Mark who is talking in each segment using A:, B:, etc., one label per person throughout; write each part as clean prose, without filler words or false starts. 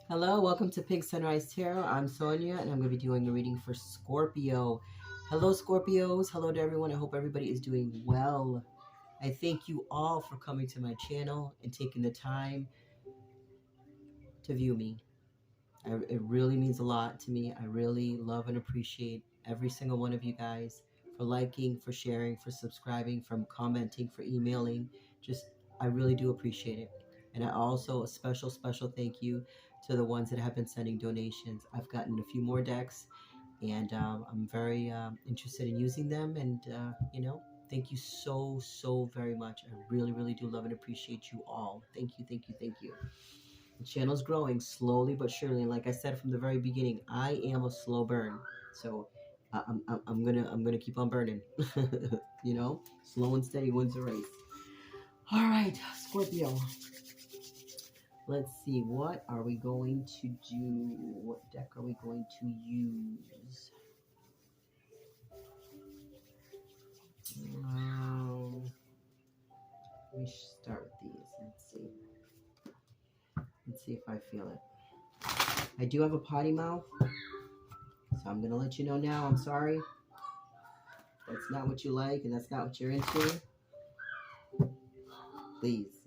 A: Hello, welcome to Pink Sunrise Tarot. I'm Sonia, and I'm going to be doing a reading for Scorpio. Hello, Scorpios. Hello to everyone. I hope everybody is doing well. I thank you all for coming to my channel and taking the time to view me. It really means a lot to me. I really love and appreciate every single one of you guys for liking, for sharing, for subscribing, from commenting, for emailing. I really do appreciate it. And I also, a special thank you to the ones that have been sending donations. I've gotten a few more decks, and I'm very interested in using them. And, thank you so very much. I really do love and appreciate you all. Thank you. The channel's growing slowly but surely, and like I said from the very beginning, I am a slow burn. So I'm gonna keep on burning. Slow and steady wins the race. All right, Scorpio. Let's see. What are we going to do? What deck are we going to use? Let me start with these. Let's see. Let's see if I feel it. I do have a potty mouth, so I'm gonna let you know now. I'm sorry. That's not what you like, and that's not what you're into. Please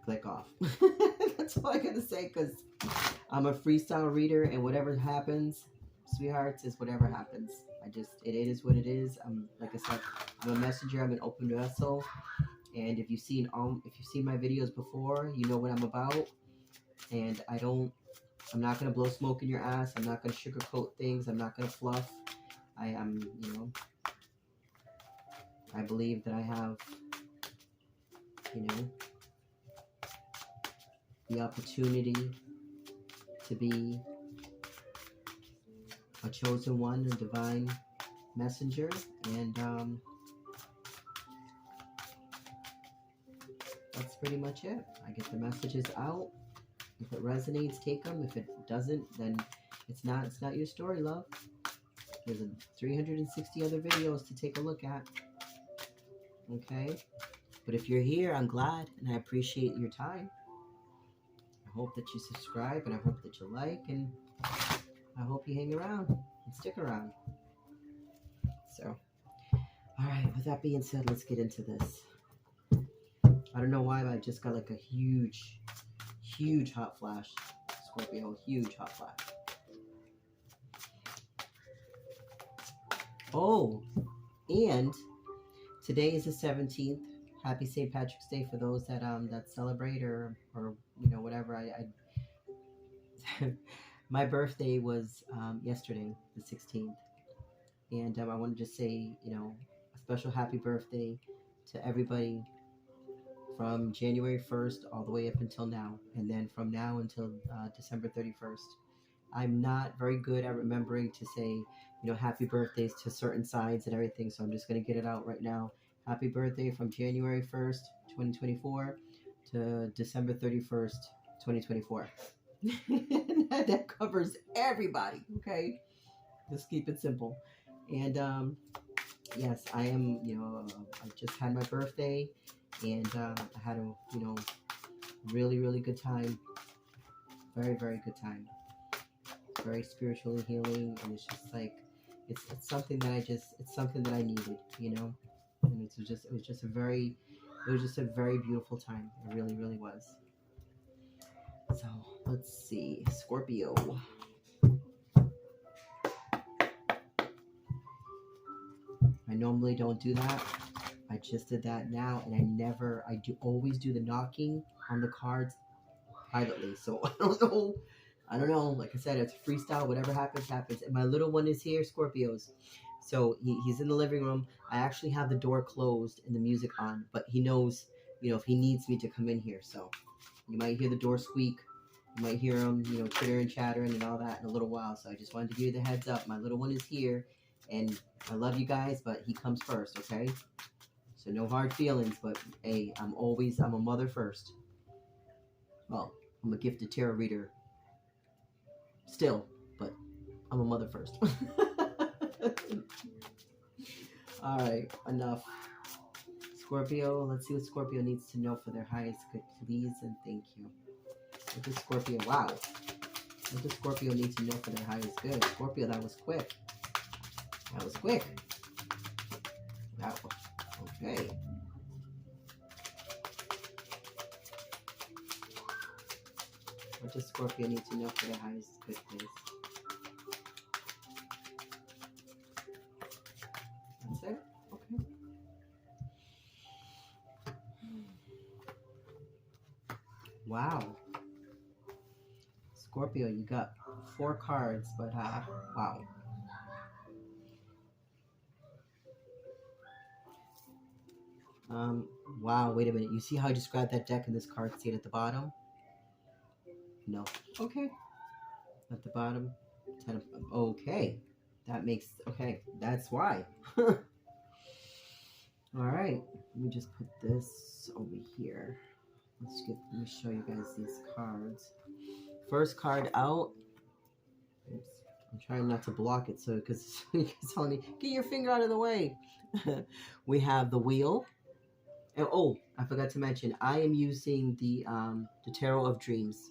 A: click off. That's all I gotta say, because I'm a freestyle reader, and whatever happens, sweethearts, is whatever happens. It is what it is. Like I said, I'm a messenger. I'm an open vessel, and if you've seen my videos before, you know what I'm about. And I'm not gonna blow smoke in your ass. I'm not gonna sugarcoat things. I'm not gonna fluff. I believe that I have, the opportunity to be a chosen one, a divine messenger, and that's pretty much it. I get the messages out. If it resonates, take them. If it doesn't, then it's not your story, love. There's 360 other videos to take a look at. Okay? But if you're here, I'm glad, and I appreciate your time. I hope that you subscribe, and I hope that you like, and I hope you hang around and stick around. So, all right, with that being said, let's get into this. I don't know why, but I just got like a huge hot flash, Scorpio, huge hot flash. Oh, and today is the 17th. Happy St. Patrick's Day for those that celebrate or whatever. My birthday was yesterday, the 16th, and I want to just say, a special happy birthday to everybody from January 1st all the way up until now, and then from now until December 31st. I'm not very good at remembering to say, happy birthdays to certain signs and everything, so I'm just going to get it out right now. Happy birthday from January 1st, 2024 to December 31st, 2024. That covers everybody, okay? Just keep it simple. And yes, I am, I just had my birthday, and I had a, really good time. Very good time. Very spiritually healing, and it's just like, it's something that it's something that I needed, and it was just a very beautiful time. It really was. So let's see, Scorpio. I normally don't do that. I just did that now, and I always do the knocking on the cards privately. So I don't know. Like I said, it's freestyle. Whatever happens, happens. And my little one is here, Scorpios. So he's in the living room. I actually have the door closed and the music on, but he knows, if he needs me to come in here. So you might hear the door squeak. You might hear him, chittering, chattering, and all that in a little while. So I just wanted to give you the heads up. My little one is here, and I love you guys, but he comes first, okay? So no hard feelings, but hey, I'm a mother first. Well, I'm a gifted tarot reader still, but I'm a mother first. All right, enough. Scorpio, let's see what Scorpio needs to know for their highest good, please, and thank you. What does Scorpio, wow. What does Scorpio need to know for their highest good? Scorpio, that was quick. That was quick. Wow. Okay. What does Scorpio need to know for their highest good, please? That's it? Okay. Wow. Scorpio, you got 4 cards, but wow. Wow, wait a minute. You see how I described that deck and this card stayed at the bottom? No. Okay. At the bottom. 10 of, okay. That makes, okay. That's why. All right. Let me just put this over here. Let me show you guys these cards. First card out. Oops. I'm trying not to block it so because you're telling me, get your finger out of the way. We have the wheel. And, oh, I forgot to mention, I am using the Tarot of Dreams.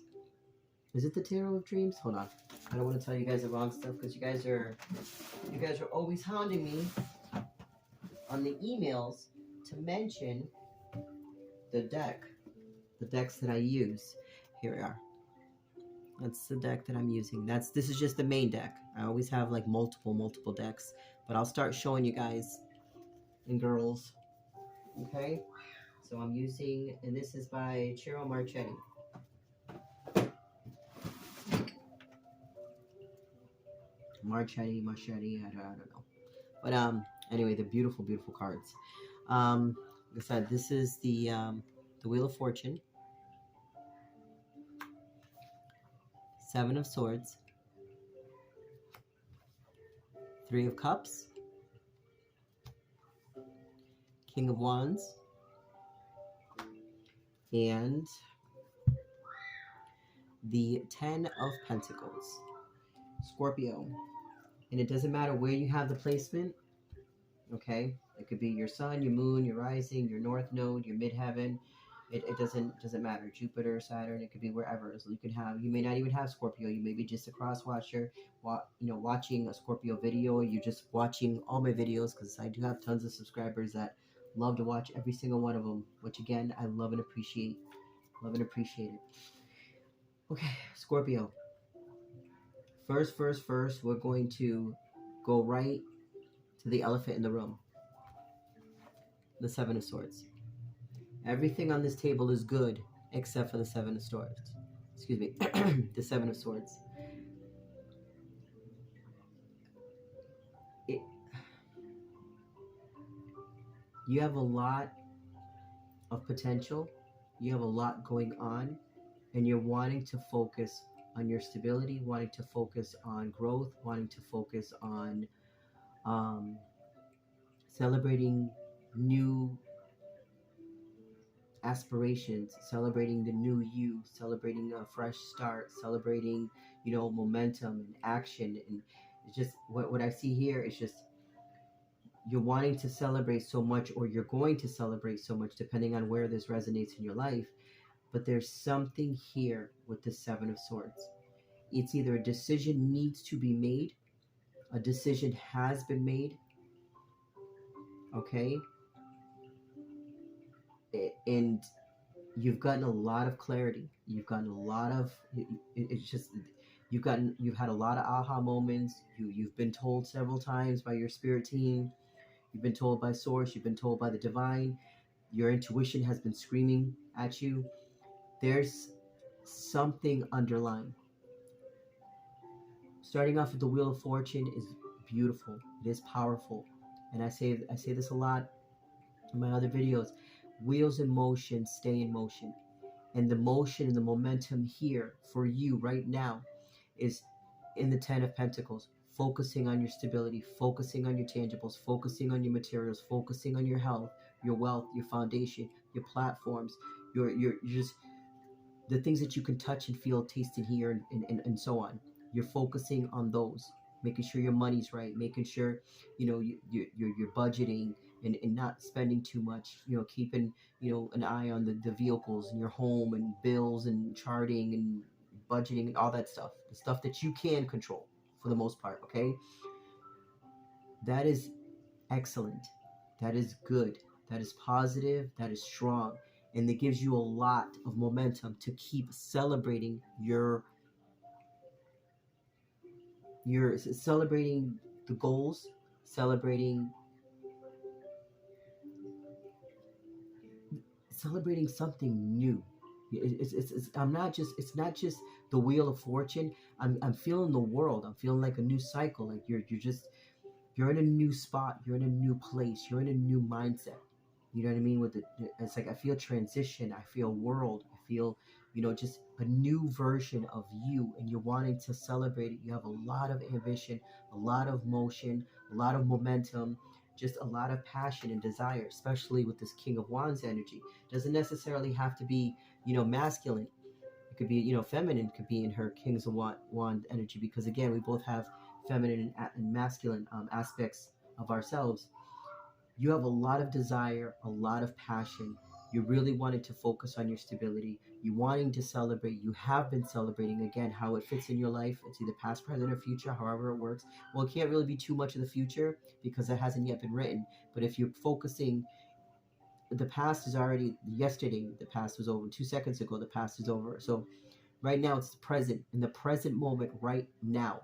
A: Is it the Tarot of Dreams? Hold on. I don't want to tell you guys the wrong stuff because you guys are always hounding me on the emails to mention the decks that I use. Here we are. That's the deck that I'm using. This is just the main deck. I always have like multiple decks, but I'll start showing you guys and girls. Okay, so I'm using, and this is by Ciro Marchetti. Marchetti, I don't know. But anyway, they're beautiful cards. Like I said, this is the Wheel of Fortune, 7 of Swords, 3 of Cups, King of Wands, and the 10 of Pentacles. Scorpio. And it doesn't matter where you have the placement, okay? It could be your sun, your moon, your rising, your north node, your midheaven. It doesn't matter. Jupiter, Saturn, it could be wherever. So you may not even have Scorpio. You may be just a cross watcher, watching a Scorpio video. You're just watching all my videos because I do have tons of subscribers that love to watch every single one of them, which again, I love and appreciate. Love and appreciate it. Okay, Scorpio. First, we're going to go right to the elephant in the room. The 7 of Swords. Everything on this table is good except for the 7 of Swords. Excuse me, the 7 of Swords. You have a lot of potential. You have a lot going on, and you're wanting to focus on your stability, wanting to focus on growth, wanting to focus on celebrating new aspirations, celebrating the new you, celebrating a fresh start, celebrating, momentum and action. And it's just what I see here is just you're wanting to celebrate so much, or you're going to celebrate so much, depending on where this resonates in your life. But there's something here with the 7 of Swords. It's either a decision needs to be made, a decision has been made, okay? And you've gotten a lot of clarity. You've gotten a lot of, it's just, you've had a lot of aha moments. You've been told several times by your spirit team. You've been told by Source. You've been told by the divine. Your intuition has been screaming at you. There's something underlying. Starting off with the Wheel of Fortune is beautiful. It is powerful. And I say this a lot in my other videos. Wheels in motion stay in motion. And the motion and the momentum here for you right now is in the 10 of Pentacles. Focusing on your stability, focusing on your tangibles, focusing on your materials, focusing on your health, your wealth, your foundation, your platforms, your just the things that you can touch and feel, taste and hear, and so on. You're focusing on those, making sure your money's right, making sure you're budgeting and not spending too much, keeping, an eye on the vehicles in your home and bills and charting and budgeting and all that stuff, the stuff that you can control for the most part, okay? That is excellent. That is good. That is positive. That is strong. And it gives you a lot of momentum to keep celebrating your celebrating the goals, celebrating something new. I'm not just, it's not just the wheel of fortune. I'm feeling the world. I'm feeling like a new cycle. Like you're in a new spot, you're in a new place, you're in a new mindset. You know what I mean? It's like I feel transition, I feel world, I feel, just a new version of you, and you're wanting to celebrate it. You have a lot of ambition, a lot of motion, a lot of momentum, just a lot of passion and desire, especially with this King of Wands energy. Doesn't necessarily have to be, masculine. It could be, feminine could be in her Kings of Wand energy, because again, we both have feminine and masculine aspects of ourselves. You have a lot of desire, a lot of passion. You really wanted to focus on your stability. You wanting to celebrate. You have been celebrating. Again, how it fits in your life. It's either past, present, or future, however it works. Well, it can't really be too much of the future because it hasn't yet been written. But if you're focusing, the past is already yesterday. The past was over 2 seconds ago. The past is over. So right now, it's the present. In the present moment, right now,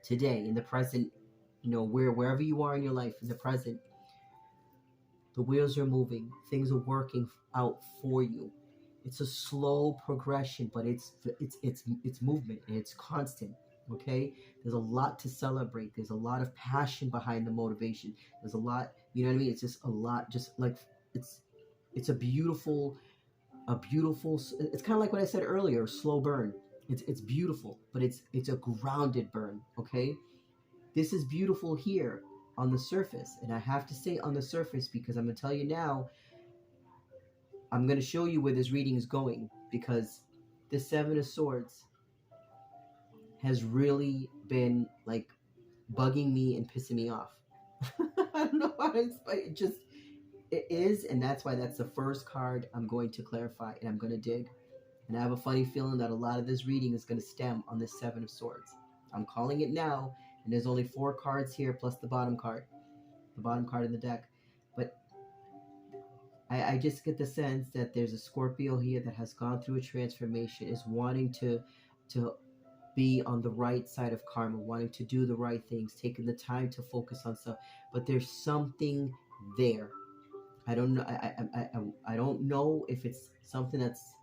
A: today, in the present, wherever you are in your life, in the present, the wheels are moving, things are working out for you. It's a slow progression, but it's movement, and it's constant. Okay, there's a lot to celebrate. There's a lot of passion behind the motivation. There's a lot, you know what I mean? It's just a lot, just like it's it's a beautiful. It's kind of like what I said earlier, a slow burn. It's beautiful, but it's a grounded burn. Okay, this is beautiful here on the surface, and I have to say on the surface because I'm gonna tell you now. I'm gonna show you where this reading is going, because the Seven of Swords has really been like bugging me and pissing me off. I don't know why it just it is, and that's why that's the first card I'm going to clarify and I'm going to dig. And I have a funny feeling that a lot of this reading is going to stem on this Seven of Swords. I'm calling it now, and there's only 4 cards here plus the bottom card in the deck. But I just get the sense that there's a Scorpio here that has gone through a transformation, is wanting to be on the right side of karma, wanting to do the right things, taking the time to focus on stuff. But there's something there. I don't know. I don't know if it's something that's.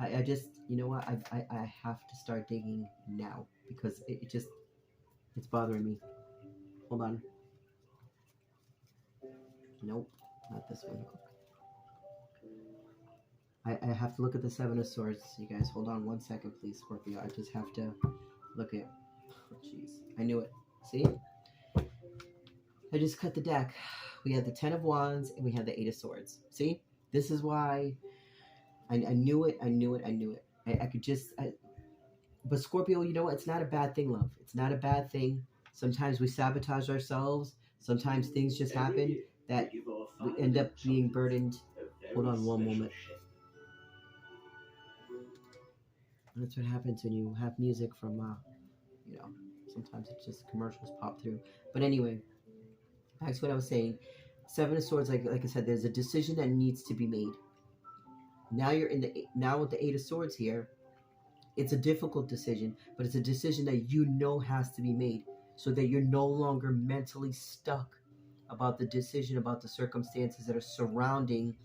A: I just, you know what? I have to start digging now, because it just it's bothering me. Hold on. Nope, not this one. I have to look at the Seven of Swords. You guys, hold on 1 second, please, Scorpio. I just have to look at. Oh, jeez, I knew it. See, I just cut the deck. We had the Ten of Wands and we had the Eight of Swords. See, this is why I knew it. I knew it. I knew it. I could just. But Scorpio, you know what? It's not a bad thing, love. It's not a bad thing. Sometimes we sabotage ourselves. Sometimes things just happen that we end up being burdened. Hold on one moment. That's what happens when you have music from, sometimes it's just commercials pop through. But anyway, back to what I was saying. Seven of Swords, like I said, there's a decision that needs to be made. Now with the Eight of Swords here, it's a difficult decision, but it's a decision that has to be made, so that you're no longer mentally stuck about the decision, about the circumstances that are surrounding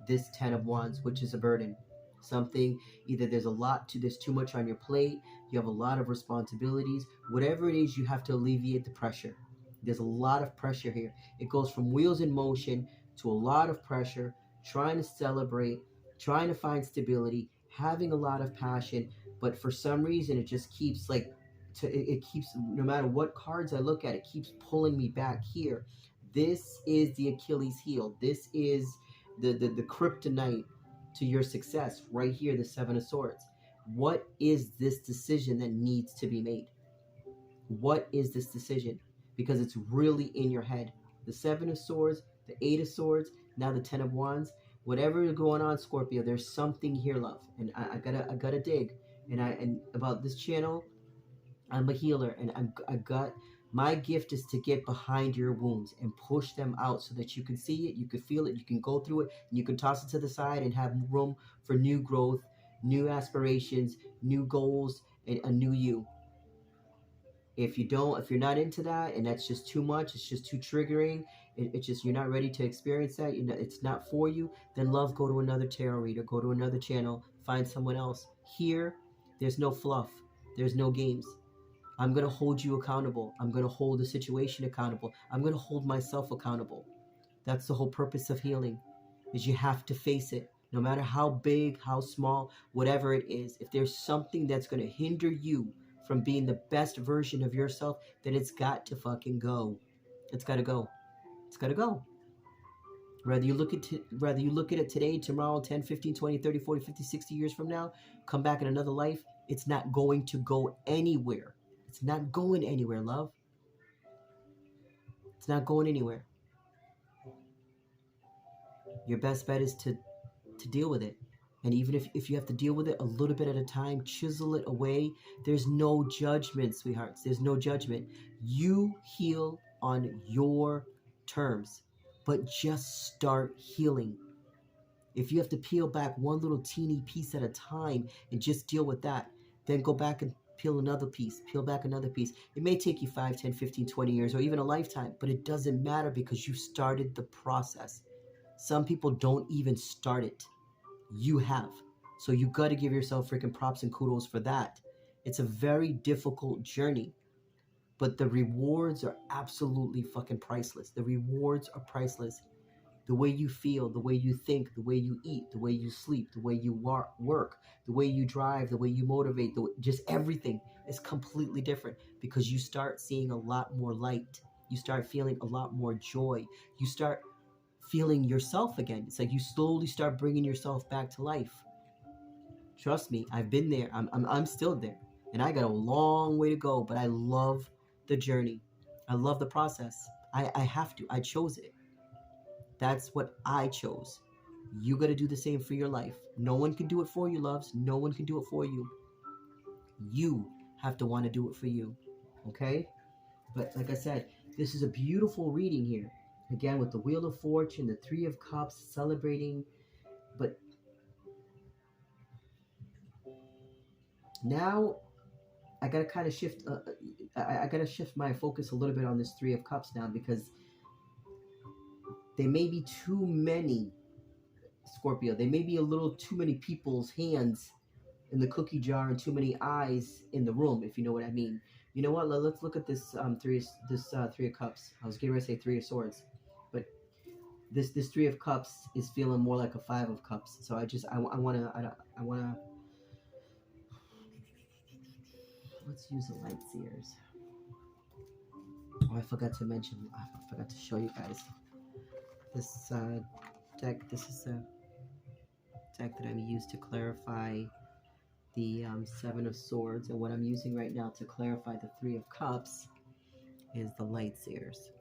A: this Ten of Wands, which is a burden. Something, either there's too much on your plate, you have a lot of responsibilities, whatever it is, you have to alleviate the pressure. There's a lot of pressure here. It goes from wheels in motion to a lot of pressure, trying to celebrate, trying to find stability, having a lot of passion, but for some reason it just keeps it keeps, no matter what cards I look at, it keeps pulling me back here. This is the Achilles heel. This is the kryptonite to your success right here, the Seven of Swords. What is this decision that needs to be made? What is this decision? Because it's really in your head. The Seven of Swords, The Eight of Swords, now the Ten of Wands. Whatever is going on, Scorpio, there's something here, love. And I gotta dig. And about this channel, I'm a healer, and I got my gift is to get behind your wounds and push them out so that you can see it, you can feel it, you can go through it, and you can toss it to the side and have room for new growth, new aspirations, new goals, and a new you. If you're not into that, and that's just too much, it's just too triggering, it's just you're not ready to experience that, it's not for you, then love, go to another tarot reader, go to another channel, find someone else. Here, there's no fluff, there's no games. I'm going to hold you accountable. I'm going to hold the situation accountable. I'm going to hold myself accountable. That's the whole purpose of healing, is you have to face it. No matter how big, how small, whatever it is, if there's something that's going to hinder you from being the best version of yourself, then it's got to fucking go. It's got to go. It's got to go. Whether you look at it today, tomorrow, 10, 15, 20, 30, 40, 50, 60 years from now, come back in another life, it's not going to go anywhere. It's not going anywhere, love. It's not going anywhere. Your best bet is to deal with it. And even if you have to deal with it a little bit at a time, chisel it away. There's no judgment, sweethearts. There's no judgment. You heal on your terms, but just start healing. If you have to peel back one little teeny piece at a time and just deal with that, then go back and peel another piece, peel back another piece. It may take you 5, 10, 15, 20 years, or even a lifetime, but it doesn't matter because you started the process. Some people don't even start it. You have. So you got to give yourself freaking props and kudos for that. It's a very difficult journey, but the rewards are absolutely fucking priceless. The rewards are priceless. The way you feel, the way you think, the way you eat, the way you sleep, the way you work, the way you drive, the way you motivate, just everything is completely different because you start seeing a lot more light. You start feeling a lot more joy. You start feeling yourself again. It's like you slowly start bringing yourself back to life. Trust me, I've been there. I'm still there. And I got a long way to go, but I love the journey. I love the process. I have to. I chose it. That's what I chose. You got to do the same for your life. No one can do it for you, loves. No one can do it for you. You have to want to do it for you. Okay? But like I said, this is a beautiful reading here. Again, with the Wheel of Fortune, the Three of Cups, celebrating. But now I got to kind of shift. I got to shift my focus a little bit on this Three of Cups now because there may be too many, Scorpio. There may be a little too many people's hands in the cookie jar and too many eyes in the room, if you know what I mean. You know what? Let's look at this Three of Cups. I was getting ready to say Three of Swords, but this Three of Cups is feeling more like a Five of Cups. So I wanna let's use the light seers. Oh, I forgot to mention. I forgot to show you guys this deck. This is a deck that I'm used to clarify the Seven of Swords, and what I'm using right now to clarify the Three of Cups is the light seers.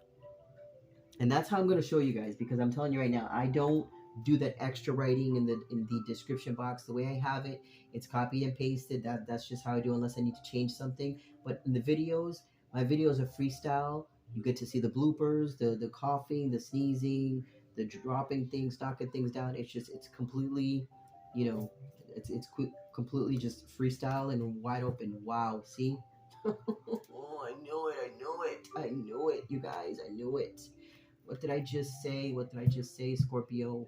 A: And that's how I'm going to show you guys, because I'm telling you right now, I don't do that extra writing in the description box. The way I have it, it's copied and pasted. That's just how I do, unless I need to change something. But in the videos, my videos are freestyle. You get to see the bloopers, the coughing, the sneezing, the dropping things, knocking things down. It's completely, it's completely just freestyle and wide open. Wow, see? Oh, I knew it, you guys, I knew it. What did I just say, Scorpio?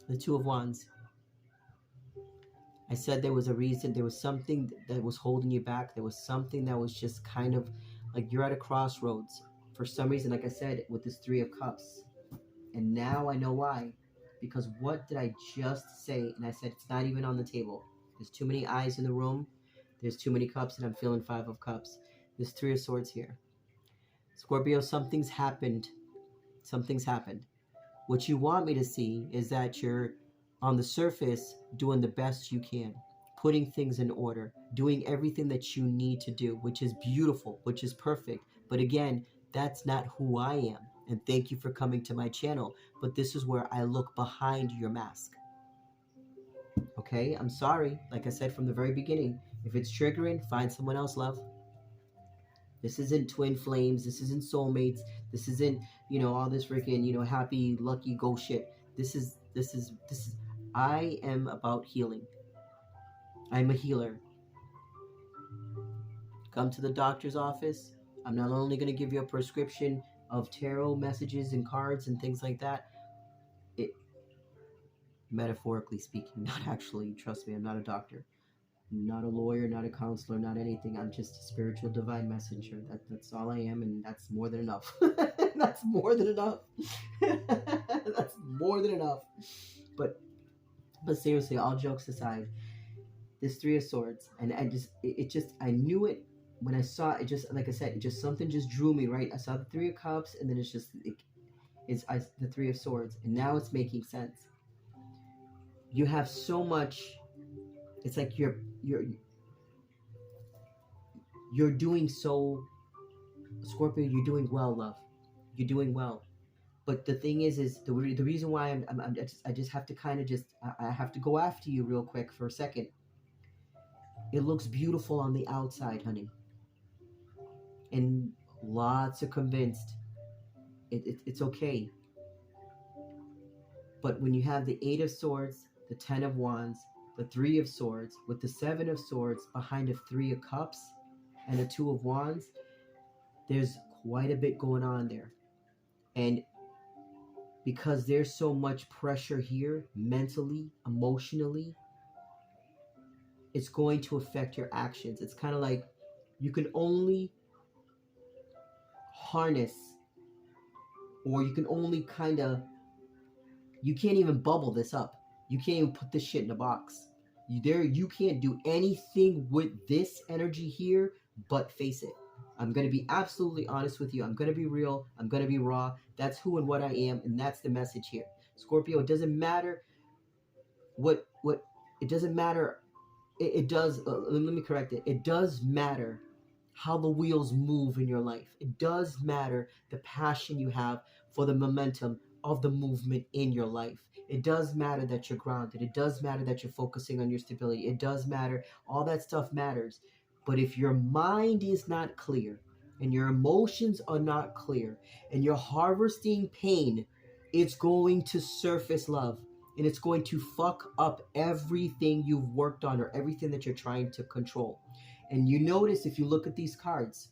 A: The Two of Wands. I said there was a reason, there was something that was holding you back. There was something that was just kind of like you're at a crossroads. For some reason, like I said, with this Three of Cups. And now I know why. Because what did I just say? And I said it's not even on the table. There's too many eyes in the room. There's too many cups, and I'm feeling Five of Cups. There's Three of Swords here. Scorpio, something's happened. Something's happened. What you want me to see is that you're on the surface doing the best you can, putting things in order, doing everything that you need to do, which is beautiful, which is perfect. But again, That's not who I am. And thank you for coming to my channel. But this is where I look behind your mask. Okay? I'm sorry. Like I said from the very beginning, if it's triggering, find someone else, love. This isn't twin flames. This isn't soulmates. This isn't, all this freaking, happy, lucky, go shit. This is, I am about healing. I'm a healer. Come to the doctor's office. I'm not only going to give you a prescription of tarot messages and cards and things like that. It, metaphorically speaking, not actually. Trust me, I'm not a doctor. Not a lawyer, not a counselor, not anything. I'm just a spiritual divine messenger. That's all I am, and that's more than enough. That's more than enough. That's more than enough. But seriously, all jokes aside, this Three of Swords, and I knew it when I saw it. Just like I said, something just drew me, right. I saw the Three of Cups, and then the Three of Swords, and now it's making sense. You have so much. It's like you're doing so, Scorpio. You're doing well, love. You're doing well. But the thing is the reason why I just have to kind of I have to go after you real quick for a second. It looks beautiful on the outside, honey, and lots are convinced it's okay. But when you have the Eight of Swords, the Ten of Wands, the Three of Swords, with the Seven of Swords behind a Three of Cups and a Two of Wands, there's quite a bit going on there. And because there's so much pressure here, mentally, emotionally, it's going to affect your actions. It's kind of like you can only harness, or you can only you can't even bubble this up. You can't even put this shit in a box. You can't do anything with this energy here but face it. I'm going to be absolutely honest with you. I'm going to be real. I'm going to be raw. That's who and what I am, and that's the message here. Scorpio, it doesn't matter what it doesn't matter. It does, let me correct it. It does matter how the wheels move in your life. It does matter the passion you have for the momentum of the movement in your life. It does matter that you're grounded. It does matter that you're focusing on your stability. It does matter. All that stuff matters. But if your mind is not clear and your emotions are not clear and you're harvesting pain, it's going to surface, love. And it's going to fuck up everything you've worked on or everything that you're trying to control. And you notice if you look at these cards,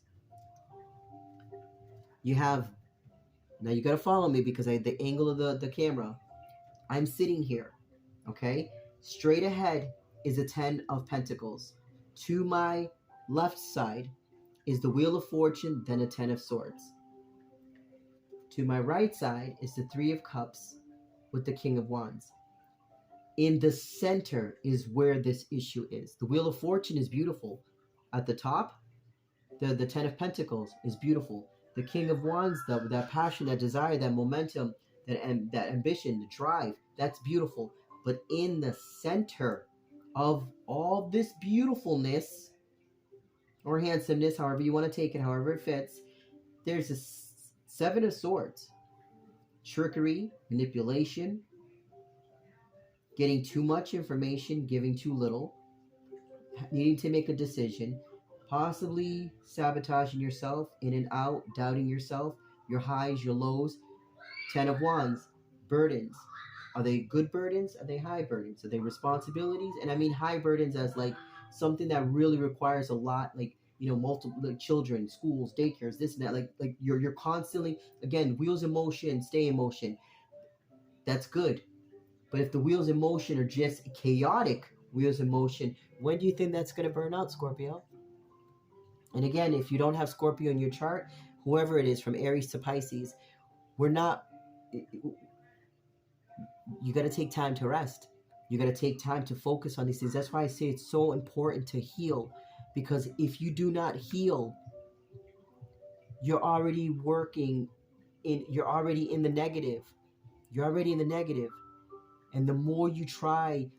A: you have, now you got to follow me because the angle of the camera, I'm sitting here, okay? Straight ahead is a 10 of Pentacles. To my left side is the Wheel of Fortune, then a 10 of Swords. To my right side is the Three of Cups with the King of Wands. In the center is where this issue is. The Wheel of Fortune is beautiful. At the top, the 10 of Pentacles is beautiful. The King of Wands, that passion, that desire, that momentum, that ambition, the drive, that's beautiful. But in the center of all this beautifulness or handsomeness, however you want to take it, however it fits, there's a Seven of Swords. Trickery, manipulation, getting too much information, giving too little, needing to make a decision, possibly sabotaging yourself, in and out, doubting yourself, your highs, your lows. 10 of Wands, burdens. Are they good burdens? Are they high burdens? Are they responsibilities? And I mean high burdens as like something that really requires a lot, like, multiple, like children, schools, daycares, this and that. Like you're constantly, again, wheels in motion, stay in motion. That's good. But if the wheels in motion are just chaotic wheels in motion, when do you think that's going to burn out, Scorpio? And again, if you don't have Scorpio in your chart, whoever it is, from Aries to Pisces, you got to take time to rest. You got to take time to focus on these things. That's why I say it's so important to heal. Because if you do not heal, you're already you're already in the negative. You're already in the negative. And the more you try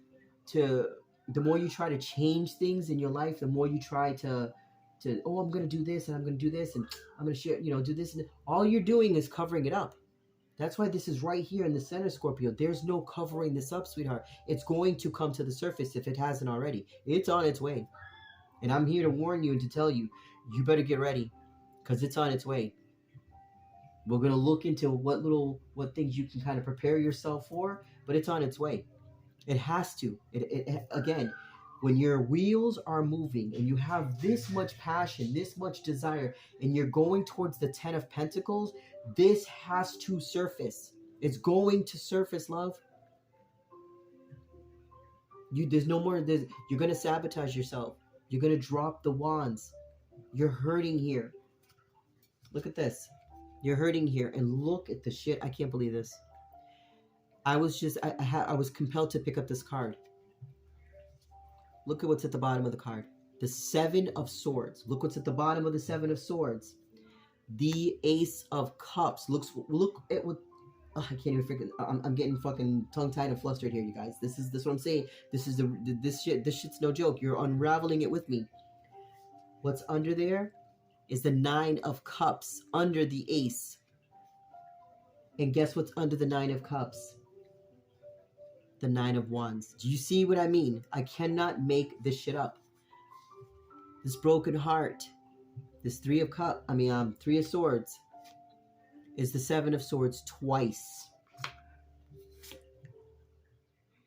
A: to change things in your life, the more you try to oh, I'm going to do this and I'm going to do this and I'm going to share, do this. And all you're doing is covering it up. That's why this is right here in the center, Scorpio. There's no covering this up, sweetheart. It's going to come to the surface if it hasn't already. It's on its way. And I'm here to warn you and to tell you, you better get ready because it's on its way. We're going to look into what things you can kind of prepare yourself for, but it's on its way. It has to. Again, when your wheels are moving and you have this much passion, this much desire, and you're going towards the 10 of Pentacles, this has to surface. It's going to surface, love. There's no more. You're going to sabotage yourself. You're going to drop the wands. You're hurting here. Look at this. You're hurting here. And look at the shit. I can't believe this. I was compelled to pick up this card. Look at what's at the bottom of the card. The 7 of Swords. Look what's at the bottom of the 7 of Swords. The Ace of Cups. Look at what... Oh, I can't even freaking... I'm getting fucking tongue-tied and flustered here, you guys. This is what I'm saying. This shit's no joke. You're unraveling it with me. What's under there is the 9 of Cups under the Ace. And guess what's under the 9 of Cups? The 9 of Wands. Do you see what I mean? I cannot make this shit up. This broken heart, this 3 of Swords, is the 7 of Swords twice.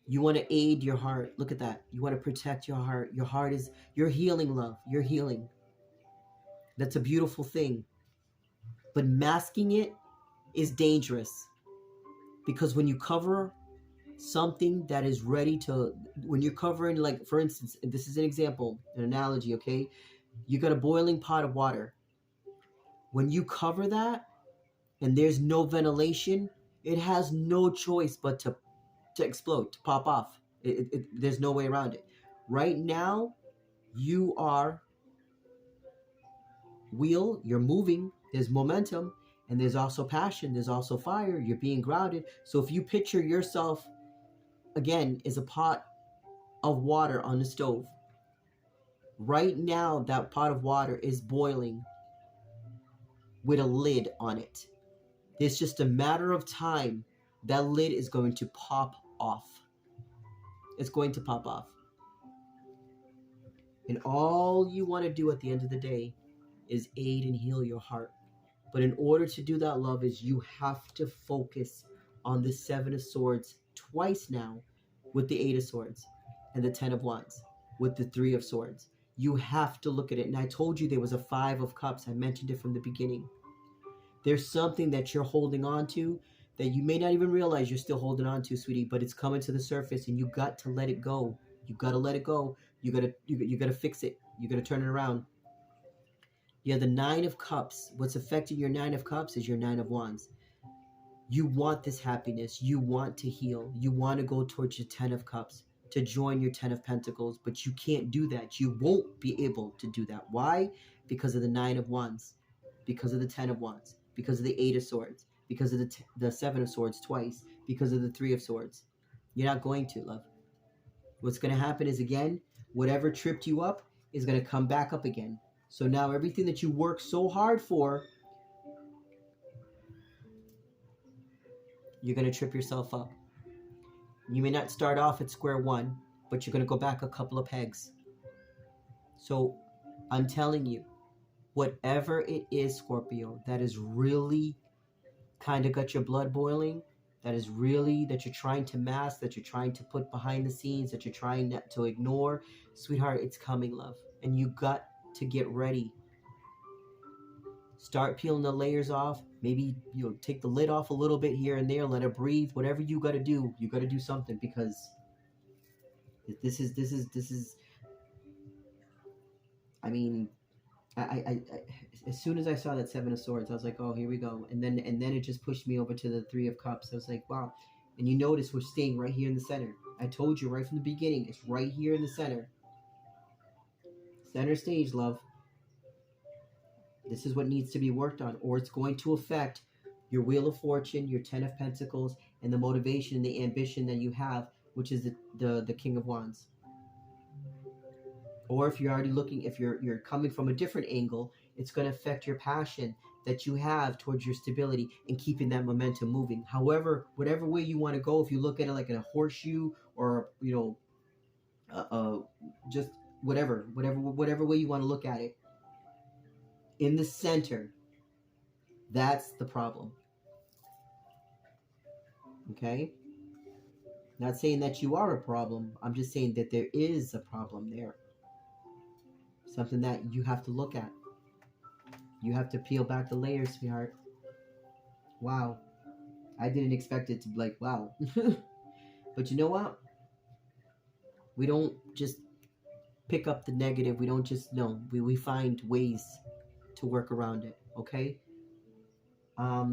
A: You want to aid your heart. Look at that. You want to protect your heart. Your heart is, you're healing, love. You're healing. That's a beautiful thing. But masking it is dangerous. Because when you cover something that is ready to, when you're covering, like, for instance, this is an example, an analogy, okay? You got a boiling pot of water. When you cover that and there's no ventilation, it has no choice but to explode, to pop off. There's no way around it. Right now, you are you're moving, there's momentum, and there's also passion, there's also fire, you're being grounded. So if you picture yourself again is a pot of water on the stove. Right now, that pot of water is boiling with a lid on it. It's just a matter of time. That lid is going to pop off. It's going to pop off. And all you want to do at the end of the day is aid and heal your heart. But in order to do that, love, is you have to focus on the 7 of Swords twice now, with the 8 of Swords and the 10 of Wands with the 3 of Swords. You have to look at it. And I told you there was a 5 of Cups. I mentioned it from the beginning. There's something that you're holding on to that you may not even realize you're still holding on to, sweetie, but it's coming to the surface and you got to let it go. You got to let it go. You got to fix it. You got to turn it around. You have the 9 of Cups. What's affecting your 9 of Cups is your 9 of Wands. You want this happiness. You want to heal. You want to go towards your 10 of Cups, to join your 10 of Pentacles, but you can't do that. You won't be able to do that. Why? Because of the 9 of Wands, because of the 10 of Wands, because of the 8 of Swords, because of the 7 of Swords twice, because of the 3 of Swords. You're not going to, love. What's going to happen is, again, whatever tripped you up is going to come back up again. So now everything that you worked so hard for, you're going to trip yourself up. You may not start off at square one, but you're going to go back a couple of pegs. So I'm telling you, whatever it is, Scorpio, that is really kind of got your blood boiling, that is really, that you're trying to mask, that you're trying to put behind the scenes, that you're trying not to ignore, sweetheart, it's coming, love. And you got to get ready. Start peeling the layers off. Maybe take the lid off a little bit here and there. Let it breathe. Whatever you got to do, you got to do something, because this is. I mean, I as soon as I saw that 7 of Swords, I was like, oh, here we go. And then it just pushed me over to the 3 of Cups. I was like, wow. And you notice we're staying right here in the center. I told you right from the beginning, it's right here in the center. Center stage, love. This is what needs to be worked on, or it's going to affect your Wheel of Fortune, your 10 of Pentacles, and the motivation and the ambition that you have, which is the King of Wands. Or if you're already looking, if you're coming from a different angle, it's going to affect your passion that you have towards your stability and keeping that momentum moving. However, whatever way you want to go, if you look at it like a horseshoe, or just whatever way you want to look at it, in the center, that's the problem. Okay? Not saying that you are a problem. I'm just saying that there is a problem there. Something that you have to look at. You have to peel back the layers, sweetheart. Wow. I didn't expect it to be like, wow. But you know what? We don't just pick up the negative. We don't just, no. We find ways to work around it. Okay? Let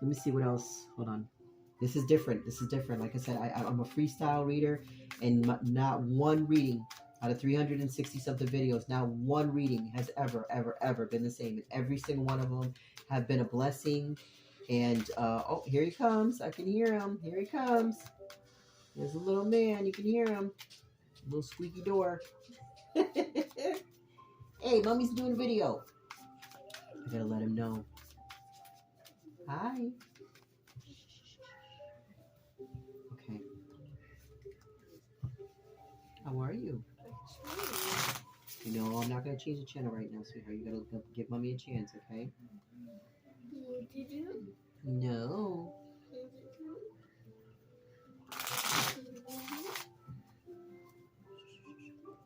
A: me see what else. Hold on. This is different. This is different. Like I said, I'm a freestyle reader, and not one reading out of 360 something videos, not one reading has ever been the same. And every single one of them have been a blessing. And oh, here he comes. I can hear him. Here he comes. There's a little man. You can hear him. A little squeaky door. Hey, mommy's doing a video. I gotta let him know. Hi. Okay. How are you? You know, I'm not gonna change the channel right now, sweetheart. You gotta give mommy a chance, okay?
B: Did you?
A: No.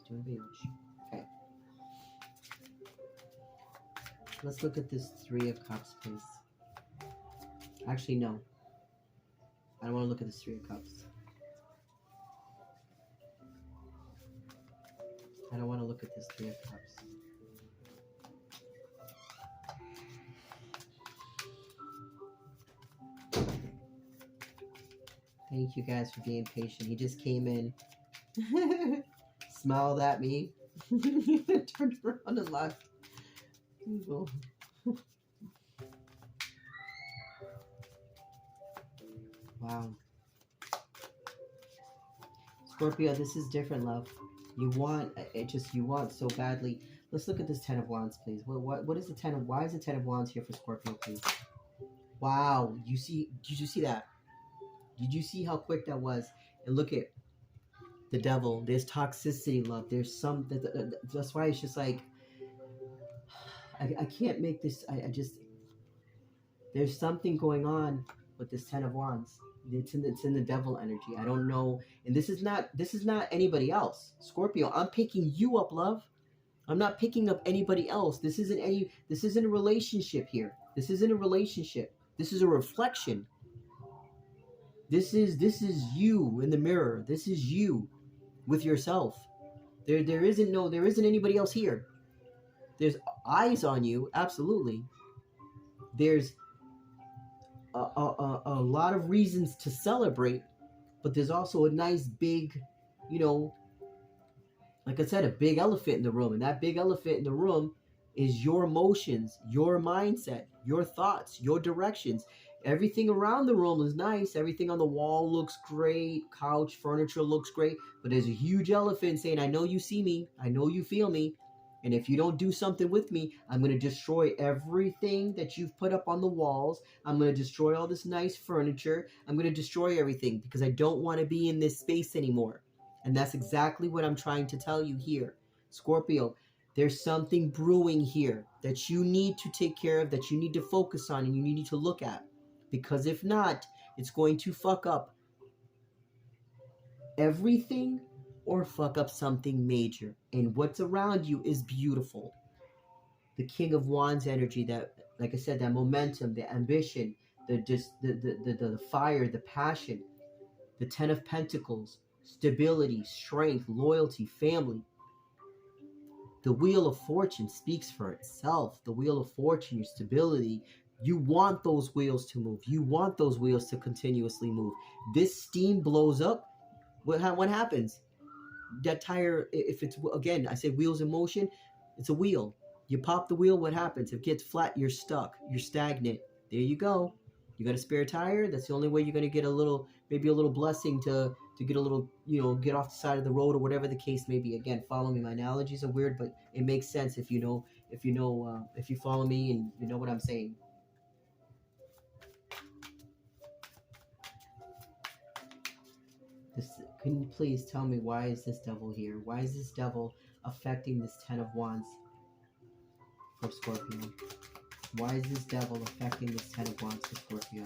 A: Doing video. Okay. Let's look at this Three of Cups, please. Actually, no. I don't want to look at this Three of Cups. I don't want to look at this Three of Cups. Thank you guys for being patient. He just came in, smiled at me, turned around and left. Wow. Scorpio, this is different, love. You want you want so badly. Let's look at this Ten of Wands, please. What is the Ten of? Why is the Ten of Wands here for Scorpio, please? Wow. Did you see that? Did you see how quick that was? And look at the Devil. There's toxicity, love. There's some. That's why it's just like I can't make this. I just, there's something going on with this Ten of Wands. It's in the Devil energy. I don't know. And this is not anybody else. Scorpio, I'm picking you up, love. I'm not picking up anybody else. This isn't a relationship here. This isn't a relationship. This is a reflection. This is you in the mirror. This is you with yourself. There isn't anybody else here. There's eyes on you, absolutely. There's a lot of reasons to celebrate, but there's also a nice big, like I said, a big elephant in the room. And that big elephant in the room is your emotions, your mindset, your thoughts, your directions. Everything around the room is nice. Everything on the wall looks great. Couch, furniture looks great. But there's a huge elephant saying, I know you see me. I know you feel me. And if you don't do something with me, I'm going to destroy everything that you've put up on the walls. I'm going to destroy all this nice furniture. I'm going to destroy everything because I don't want to be in this space anymore. And that's exactly what I'm trying to tell you here. Scorpio, there's something brewing here that you need to take care of, that you need to focus on, and you need to look at. Because if not, it's going to fuck up everything or fuck up something major. And what's around you is beautiful. The King of Wands energy, that, like I said, that momentum, the ambition, the fire, the passion, the Ten of Pentacles, stability, strength, loyalty, family. The Wheel of Fortune speaks for itself. The Wheel of Fortune, your stability. You want those wheels to move. You want those wheels to continuously move. This steam blows up. What happens? That tire, if it's, again, I say wheels in motion, it's a wheel. You pop the wheel, what happens? If it gets flat, you're stuck. You're stagnant. There you go. You got a spare tire? That's the only way you're going to get maybe a little blessing to to get a little, get off the side of the road or whatever the case may be. Again, follow me. My analogies are weird, but it makes sense if you follow me and you know what I'm saying. This, can you please tell me, why is this devil here? Why is this devil affecting this Ten of Wands for Scorpio? Why is this devil affecting this Ten of Wands for Scorpio?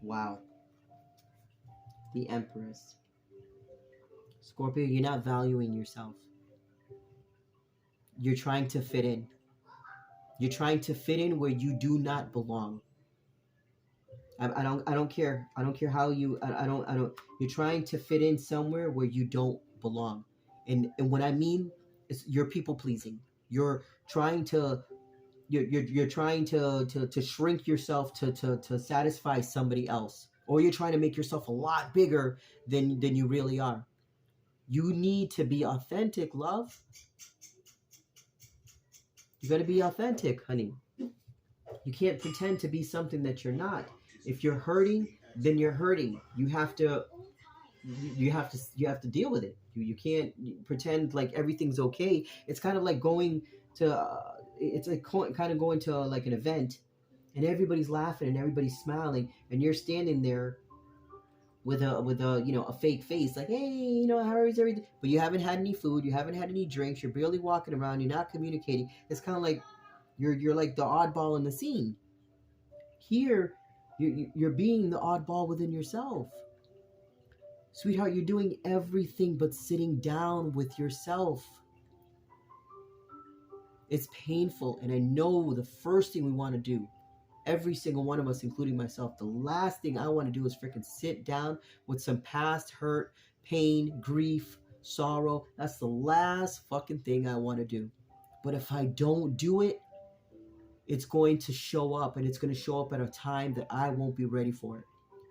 A: Wow. The Empress. Scorpio, you're not valuing yourself. You're trying to fit in. You're trying to fit in where you do not belong. I don't care. I don't care how you. I don't. You're trying to fit in somewhere where you don't belong. And what I mean is, you're people pleasing. You're trying to. You're trying to shrink yourself to satisfy somebody else, or you're trying to make yourself a lot bigger than you really are. You need to be authentic, love. You got to be authentic, honey. You can't pretend to be something that you're not. If you're hurting, then you're hurting. You have to deal with it. You can't pretend like everything's okay. It's kind of like going to it's like kind of going to like an event, and everybody's laughing and everybody's smiling, and you're standing there with a a fake face, like, hey, how is everything? But you haven't had any food, you haven't had any drinks, you're barely walking around, you're not communicating. It's kind of like you're like the oddball in the scene. Here, you're being the oddball within yourself. Sweetheart, you're doing everything but sitting down with yourself. It's painful, and I know the first thing we want to do, every single one of us, including myself, the last thing I want to do is freaking sit down with some past hurt, pain, grief, sorrow. That's the last fucking thing I want to do. But if I don't do it, it's going to show up, and it's going to show up at a time that I won't be ready for it.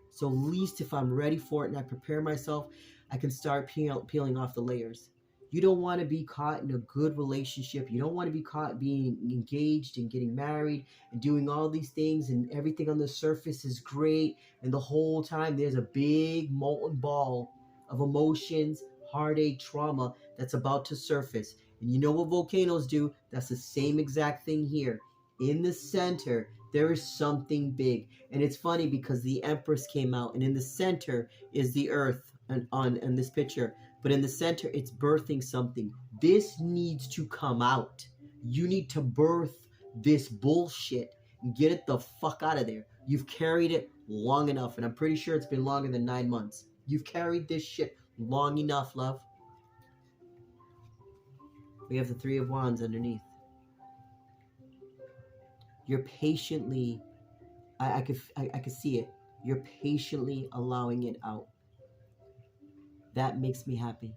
A: So at least if I'm ready for it and I prepare myself, I can start peeling off the layers. You don't want to be caught in a good relationship. You don't want to be caught being engaged and getting married and doing all these things, and everything on the surface is great, and the whole time there's a big molten ball of emotions, heartache, trauma that's about to surface. And you know what volcanoes do? That's the same exact thing here. In the center, there is something big. And it's funny because the Empress came out, and in the center is the Earth on this picture. But in the center, it's birthing something. This needs to come out. You need to birth this bullshit and get it the fuck out of there. You've carried it long enough, and I'm pretty sure it's been longer than 9 months. You've carried this shit long enough, love. We have the Three of Wands underneath. You're patiently, I could see it. You're patiently allowing it out. That makes me happy.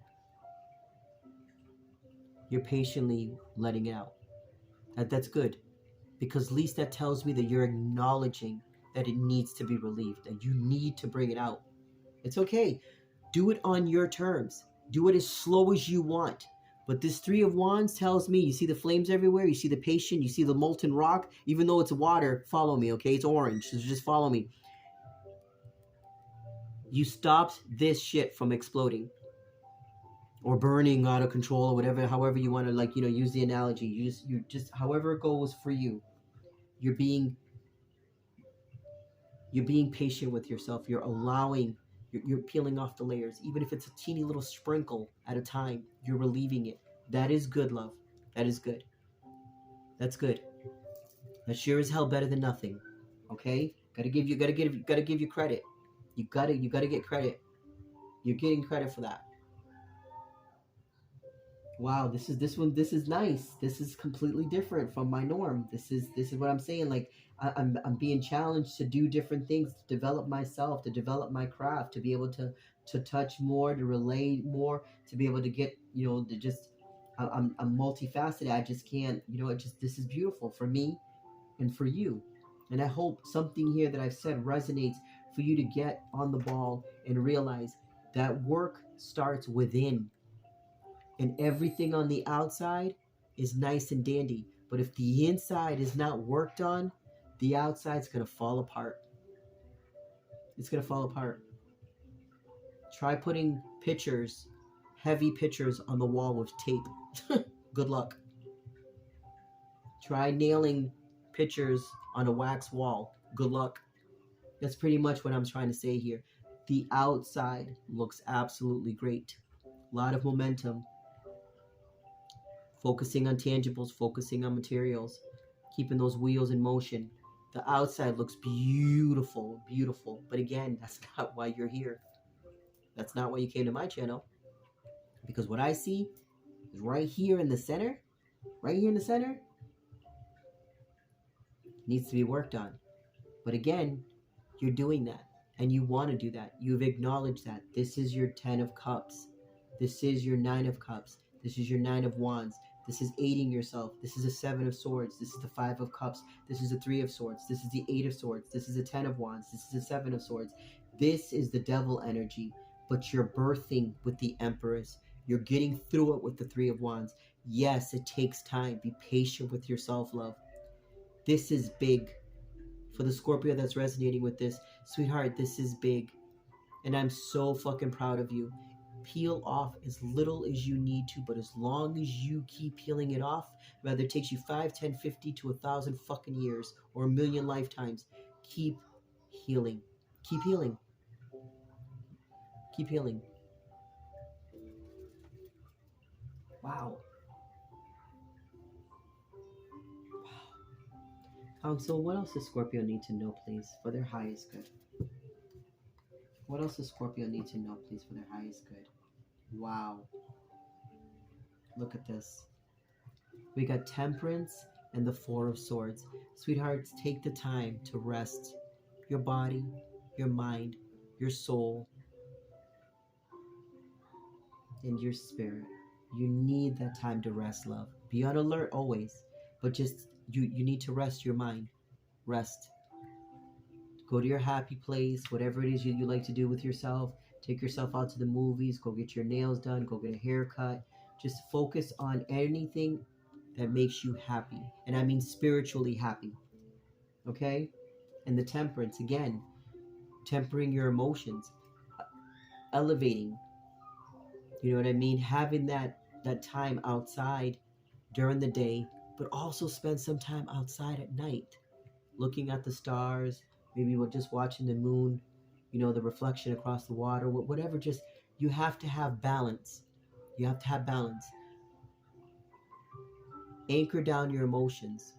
A: You're patiently letting it out. That's good, because at least that tells me that you're acknowledging that it needs to be relieved, that you need to bring it out. It's okay. Do it on your terms. Do it as slow as you want. But this Three of Wands tells me, you see the flames everywhere, you see the patient, you see the molten rock, even though it's water, follow me, okay? It's orange, so just follow me. You stopped this shit from exploding or burning out of control, or whatever, however you want to, use the analogy. You just however it goes for you. You're being patient with yourself. You're allowing, you're peeling off the layers. Even if it's a teeny little sprinkle at a time, you're relieving it. That is good, love. That is good. That's good. That's sure as hell better than nothing. Okay? Gotta give you credit. You gotta get credit. You're getting credit for that. Wow, this is nice. This is completely different from my norm. This is what I'm saying. Like, I'm being challenged to do different things, to develop myself, to develop my craft, to be able to touch more, to relate more, to be able to get, to just, I'm multifaceted. I just can't, this is beautiful for me and for you. And I hope something here that I've said resonates for you to get on the ball and realize that work starts within. And everything on the outside is nice and dandy. But if the inside is not worked on, the outside's going to fall apart. It's going to fall apart. Try putting pictures, heavy pictures on the wall with tape. Good luck. Try nailing pictures on a wax wall. Good luck. That's pretty much what I'm trying to say here. The outside looks absolutely great. A lot of momentum. Focusing on tangibles, focusing on materials, keeping those wheels in motion. The outside looks beautiful, beautiful. But again, that's not why you're here. That's not why you came to my channel. Because what I see is right here in the center, right here in the center, needs to be worked on. But again, you're doing that and you want to do that. You've acknowledged that. This is your 10 of cups. This is your 9 of cups. This is your 9 of wands. This is aiding yourself. This is a 7 of swords. This is the 5 of cups. This is a 3 of swords. This is the 8 of swords. This is a 10 of wands. This is a 7 of swords. This is the devil energy, but you're birthing with the empress. You're getting through it with the 3 of wands. Yes, it takes time. Be patient with your self-love. This is big. For the Scorpio that's resonating with this, sweetheart, this is big. And I'm so fucking proud of you. Peel off as little as you need to, but as long as you keep peeling it off, whether it takes you 5, 10, 50 to 1,000 fucking years or a million lifetimes, keep healing. Keep healing. Keep healing. Wow. Council, what else does Scorpio need to know, please, for their highest good? What else does Scorpio need to know, please, for their highest good? Wow. Look at this. We got Temperance and the 4 of Swords. Sweethearts, take the time to rest your body, your mind, your soul, and your spirit. You need that time to rest, love. Be on alert always, but just you need to rest your mind. Rest. Go to your happy place, whatever it is you like to do with yourself. Take yourself out to the movies, go get your nails done, go get a haircut. Just focus on anything that makes you happy. And I mean spiritually happy. Okay? And the temperance, again, tempering your emotions, elevating. You know what I mean? Having that time outside during the day, but also spend some time outside at night, looking at the stars, maybe we're just watching the moon, you know, the reflection across the water, whatever. Just, you have to have balance. You have to have balance. Anchor down your emotions.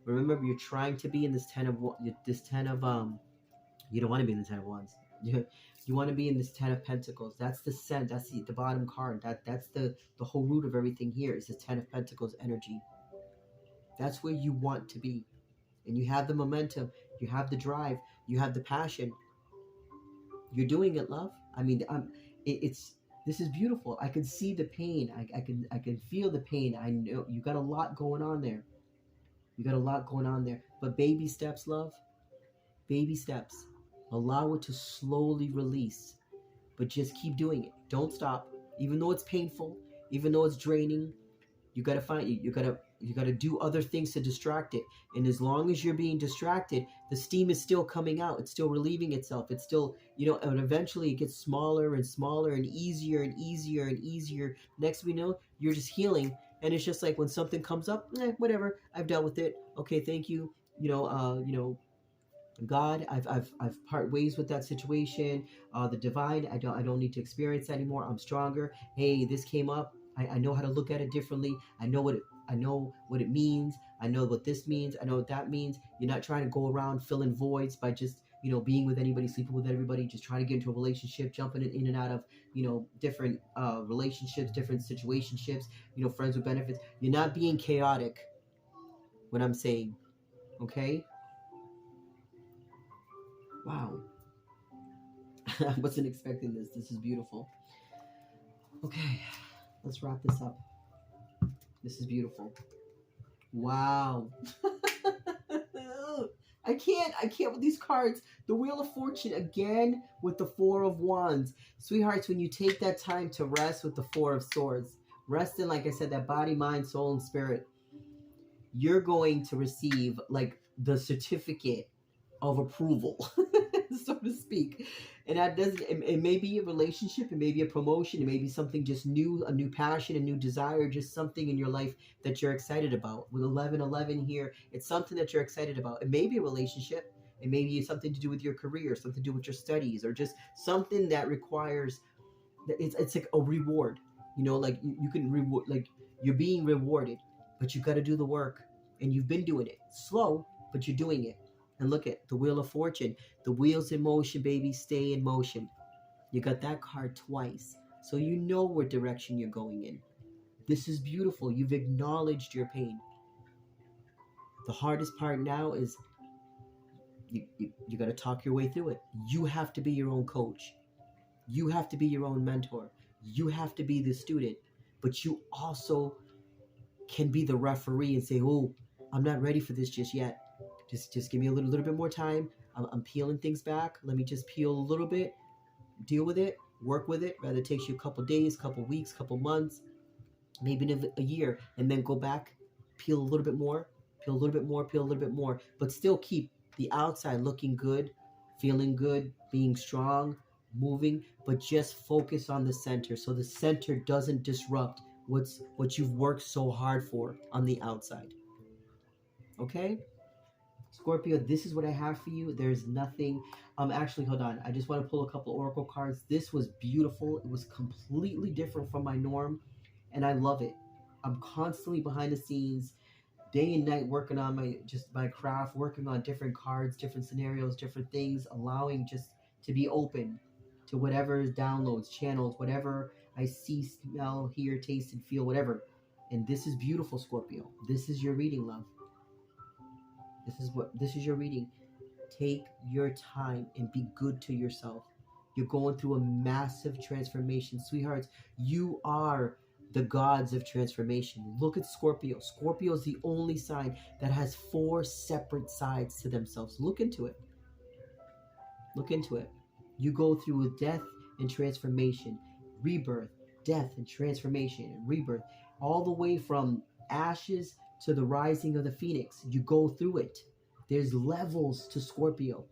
A: Remember, you're trying to be in this 10 of, you don't want to be in the 10 of wands. You want to be in this 10 of pentacles. That's the scent. That's the bottom card. That's the whole root of everything here is the 10 of pentacles energy. That's where you want to be. And you have the momentum. You have the drive. You have the passion. You're doing it, love. I mean, this is beautiful. I can see the pain. I can feel the pain. I know you got a lot going on there. You got a lot going on there. But baby steps, love. Baby steps. Allow it to slowly release. But just keep doing it. Don't stop. Even though it's painful, even though it's draining, you gotta find it. You gotta do other things to distract it. And as long as you're being distracted, the steam is still coming out. It's still relieving itself. It's still, you know, and eventually it gets smaller and smaller and easier and easier and easier. Next we know, you're just healing. And it's just like when something comes up, whatever, I've dealt with it. Okay, thank you. God, I've part ways with that situation. The divine, I don't need to experience that anymore. I'm stronger. Hey, this came up. I know how to look at it differently. I know what it means. I know what this means. I know what that means. You're not trying to go around filling voids by just, you know, being with anybody, sleeping with everybody, just trying to get into a relationship, jumping in and out of, you know, different relationships, different situationships, you know, friends with benefits. You're not being chaotic, what I'm saying, okay? Wow. I wasn't expecting this. This is beautiful. Okay, let's wrap this up. This is beautiful. Wow. I can't with these cards. The Wheel of Fortune again with the 4 of Wands. Sweethearts, when you take that time to rest with the 4 of Swords, rest in, like I said, that body, mind, soul, and spirit, you're going to receive like the certificate of approval. so to speak. And that doesn't, it may be a relationship, it may be a promotion, it may be something just new, a new passion, a new desire, just something in your life that you're excited about. With 1111 here, it's something that you're excited about. It may be a relationship, it may be something to do with your career, something to do with your studies, or just something that requires, it's like a reward. You know, like you can reward, like you're being rewarded, but you got to do the work, and you've been doing it slow, but you're doing it. And look at the wheel of fortune, the wheels in motion, baby, stay in motion. You got that card twice, so you know what direction you're going in. This is beautiful. You've acknowledged your pain. The hardest part now is you got to talk your way through it. You have to be your own coach. You have to be your own mentor. You have to be the student, but you also can be the referee and say, "Oh, I'm not ready for this just yet. Just give me a little bit more time. I'm peeling things back. Let me just peel a little bit, deal with it, work with it. Rather it takes you a couple days, couple weeks, couple months, maybe a year, and then go back, peel a little bit more, peel a little bit more, peel a little bit more, but still keep the outside looking good, feeling good, being strong, moving, but just focus on the center so the center doesn't disrupt what you've worked so hard for on the outside. Okay? Scorpio, this is what I have for you. There's nothing. Actually, hold on. I just want to pull a couple oracle cards. This was beautiful. It was completely different from my norm, and I love it. I'm constantly behind the scenes, day and night, working on my craft, working on different cards, different scenarios, different things, allowing just to be open to whatever downloads, channels, whatever I see, smell, hear, taste, and feel, whatever. And this is beautiful, Scorpio. This is your reading, love. This is your reading. Take your time and be good to yourself. You're going through a massive transformation, sweethearts. You are the gods of transformation. Look at Scorpio. Scorpio is the only sign that has four separate sides to themselves. Look into it. Look into it. You go through death and transformation, rebirth, death and transformation, and rebirth, all the way from ashes to the rising of the phoenix. You go through it. There's levels to Scorpio.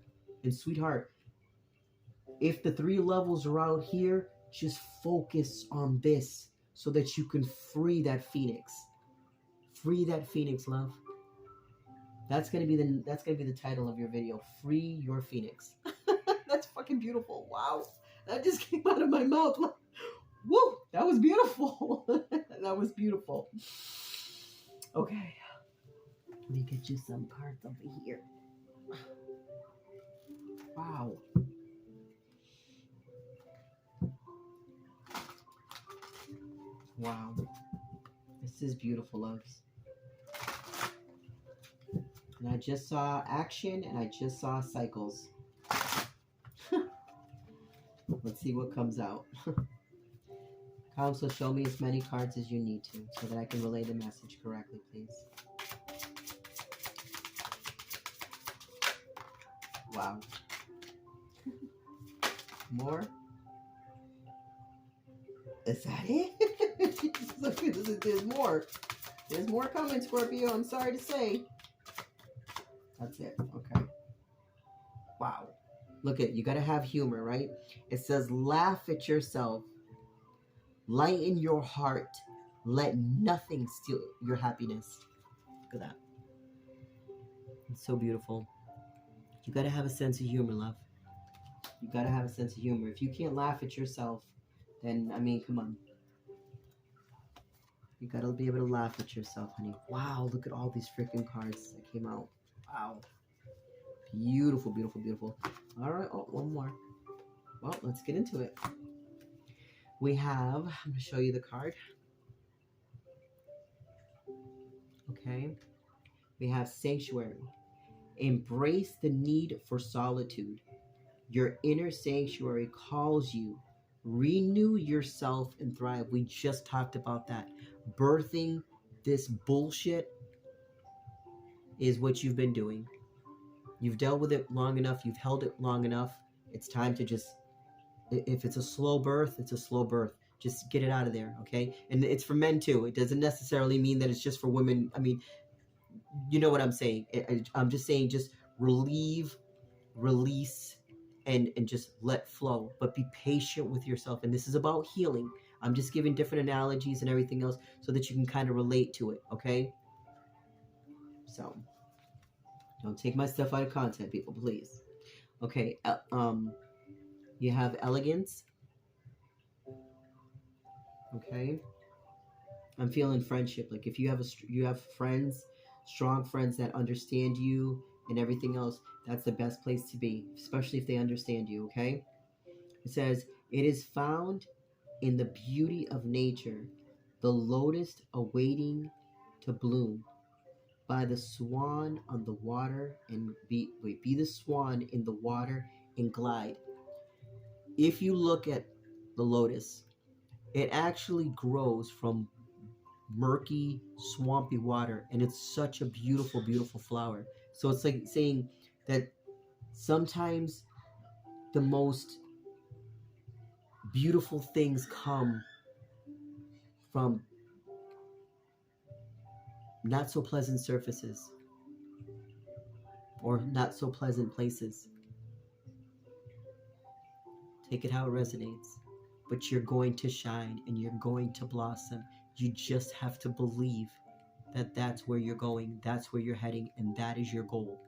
A: And sweetheart, if the three levels are out here, just focus on this so that you can free that phoenix. Free that phoenix, love. That's gonna be the title of your video. Free your phoenix. That's fucking beautiful. Wow. That just came out of my mouth. Woo! That was beautiful. That was beautiful. Okay. Let me get you some cards over here. Wow. Wow. This is beautiful, loves. And I just saw action and I just saw cycles. Let's see what comes out. Council, show me as many cards as you need to so that I can relay the message correctly, please. Wow. More? Is that it? There's more. There's more coming, Scorpio. I'm sorry to say. That's it. Okay. Wow. Look at, you got to have humor, right? It says, laugh at yourself. Lighten your heart. Let nothing steal your happiness. Look at that. It's so beautiful. You got to have a sense of humor, love. You got to have a sense of humor. If you can't laugh at yourself, then, I mean, come on. You got to be able to laugh at yourself, honey. Wow, look at all these freaking cards that came out. Wow. Beautiful, beautiful, beautiful. All right. Oh, one more. Well, let's get into it. We have, I'm going to show you the card. Okay. We have Sanctuary. Embrace the need for solitude. Your inner sanctuary calls you. Renew yourself and thrive. We just talked about that. Birthing this bullshit is what you've been doing. You've dealt with it long enough. You've held it long enough. It's time to just, if it's a slow birth, it's a slow birth. Just get it out of there, okay? And it's for men too. It doesn't necessarily mean that it's just for women. I mean, you know what I'm saying. I'm just saying, just relieve, release, and just let flow, but be patient with yourself. And this is about healing. I'm just giving different analogies and everything else so that you can kind of relate to it, okay? So don't take my stuff out of content, people, please. Okay, you have elegance. Okay, I'm feeling friendship. Like if you have friends, strong friends that understand you and everything else, that's the best place to be, especially if they understand you. Okay, it says it is found in the beauty of nature, the lotus awaiting to bloom, by the swan on the water and be the swan in the water and glide. If you look at the lotus, it actually grows from murky, swampy water, and it's such a beautiful, beautiful flower. So it's like saying that sometimes the most beautiful things come from not so pleasant surfaces or not so pleasant places. Take it how it resonates. But you're going to shine and you're going to blossom. You just have to believe that that's where you're going, that's where you're heading, and that is your goal.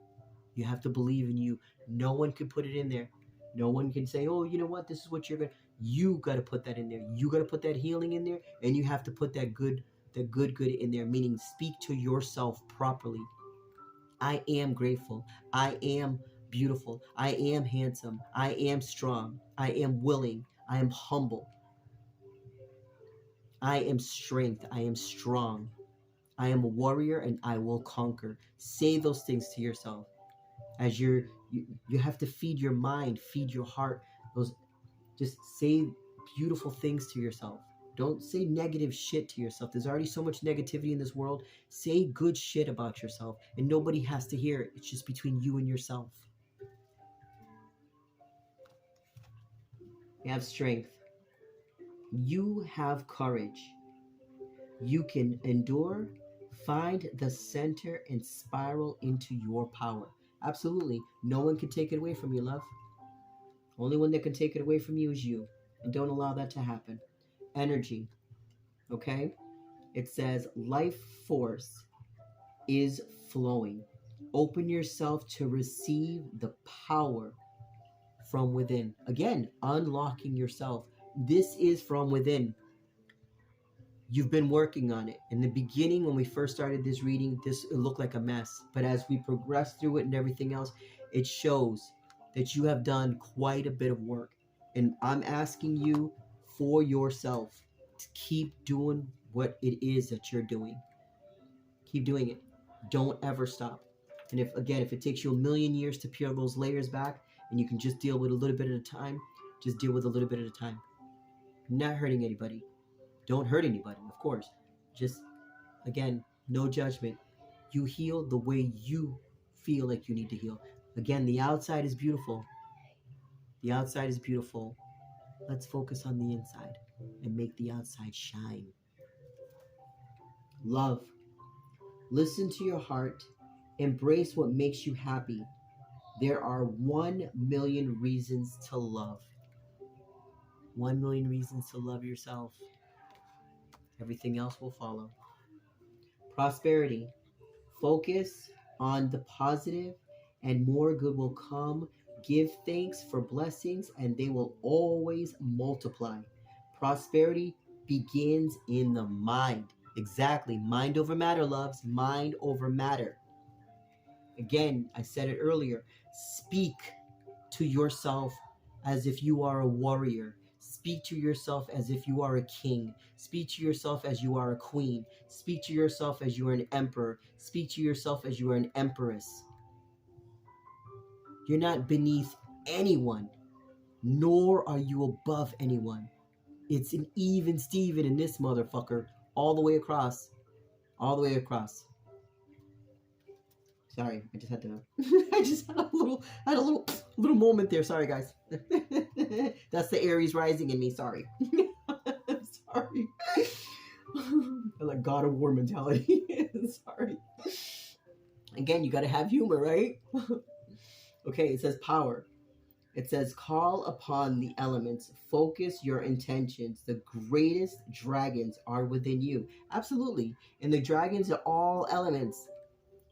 A: You have to believe in you. No one can put it in there. No one can say, oh, you know what, this is what you're going to. You got to put that in there. You got to put that healing in there, and you have to put that good in there, meaning speak to yourself properly. I am grateful. I am beautiful. I am handsome. I am strong. I am willing. I am humble. I am strength. I am strong. I am a warrior and I will conquer. Say those things to yourself. As you have to feed your mind, feed your heart. Those just say beautiful things to yourself. Don't say negative shit to yourself. There's already so much negativity in this world. Say good shit about yourself, and nobody has to hear it. It's just between you and yourself. You have strength. You have courage. You can endure, find the center, and spiral into your power. Absolutely. No one can take it away from you, love. Only one that can take it away from you is you. And don't allow that to happen. Energy. Okay? It says life force is flowing. Open yourself to receive the power from within. Again, unlocking yourself. This is from within. You've been working on it. In the beginning, when we first started this reading, it looked like a mess. But as we progress through it and everything else, it shows that you have done quite a bit of work. And I'm asking you for yourself to keep doing what it is that you're doing. Keep doing it. Don't ever stop. And if it takes you a million years to peel those layers back and you can just deal with a little bit at a time, just deal with a little bit at a time. Not hurting anybody. Don't hurt anybody, of course. Just, again, no judgment. You heal the way you feel like you need to heal. Again, the outside is beautiful. The outside is beautiful. Let's focus on the inside and make the outside shine. Love. Listen to your heart. Embrace what makes you happy. There are 1 million reasons to love. 1 million reasons to love yourself. Everything else will follow. Prosperity. Focus on the positive and more good will come. Give thanks for blessings and they will always multiply. Prosperity begins in the mind. Exactly. Mind over matter, loves. Mind over matter. Again, I said it earlier. Speak to yourself as if you are a warrior. Speak to yourself as if you are a king. Speak to yourself as you are a queen. Speak to yourself as you are an emperor. Speak to yourself as you are an empress. You're not beneath anyone, nor are you above anyone. It's an even Steven in this motherfucker, all the way across. All the way across. Sorry, I just had to. I just had a little moment there. Sorry, guys. That's the Aries rising in me. Sorry. I'm sorry. I like God of War mentality. Sorry. Again, you got to have humor, right? Okay, it says power. It says, call upon the elements, focus your intentions. The greatest dragons are within you. Absolutely. And the dragons are all elements.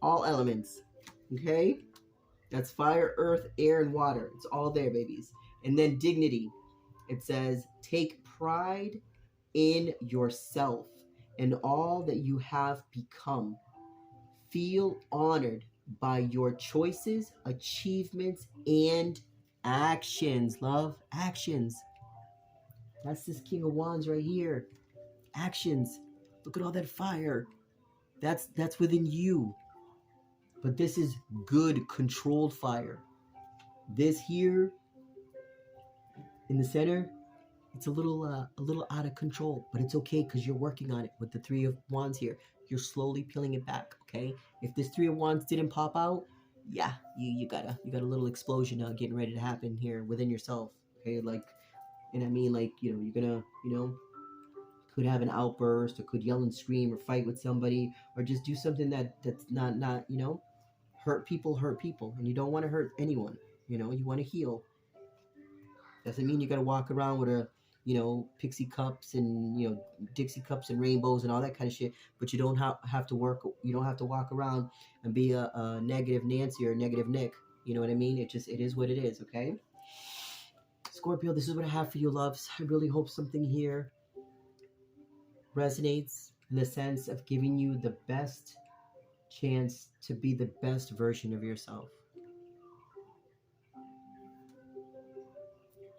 A: All elements. Okay? That's fire, earth, air, and water. It's all there, babies. And then dignity. It says, take pride in yourself and all that you have become. Feel honored by your choices, achievements, and actions. Love, actions. That's this King of Wands right here. Actions. Look at all that fire. That's within you. But this is good, controlled fire. This here in the center, it's a little out of control, but it's okay because you're working on it with the Three of Wands here. You're slowly peeling it back. Okay, if this Three of Wands didn't pop out, yeah, you got a little explosion now getting ready to happen here within yourself. Okay, like, and I mean, like, you're gonna, could have an outburst or could yell and scream or fight with somebody or just do something that's not hurt people, and you don't want to hurt anyone. You want to heal. Doesn't mean you got to walk around with a, pixie cups and, Dixie cups and rainbows and all that kind of shit. But you don't have to work. You don't have to walk around and be a negative Nancy or a negative Nick. You know what I mean? It is what it is. Okay. Scorpio, this is what I have for you, loves. I really hope something here resonates in the sense of giving you the best chance to be the best version of yourself.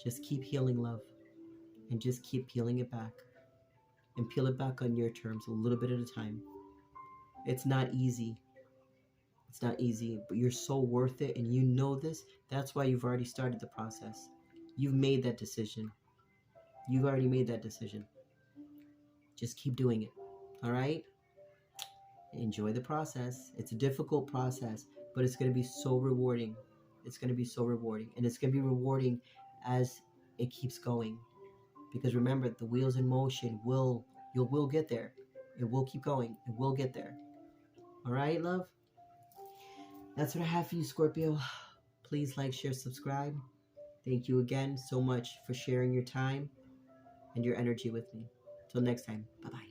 A: Just keep healing, love, and just keep peeling it back. And peel it back on your terms, a little bit at a time. It's not easy. It's not easy, but you're so worth it, and you know this. That's why you've already started the process. You've made that decision. You've already made that decision. Just keep doing it. All right? Enjoy the process. It's a difficult process, but it's going to be so rewarding. It's going to be so rewarding, and it's going to be rewarding as it keeps going. Because remember, the wheels in motion you will get there. It will keep going. It will get there. All right, love? That's what I have for you, Scorpio. Please like, share, subscribe. Thank you again so much for sharing your time and your energy with me. Till next time. Bye-bye.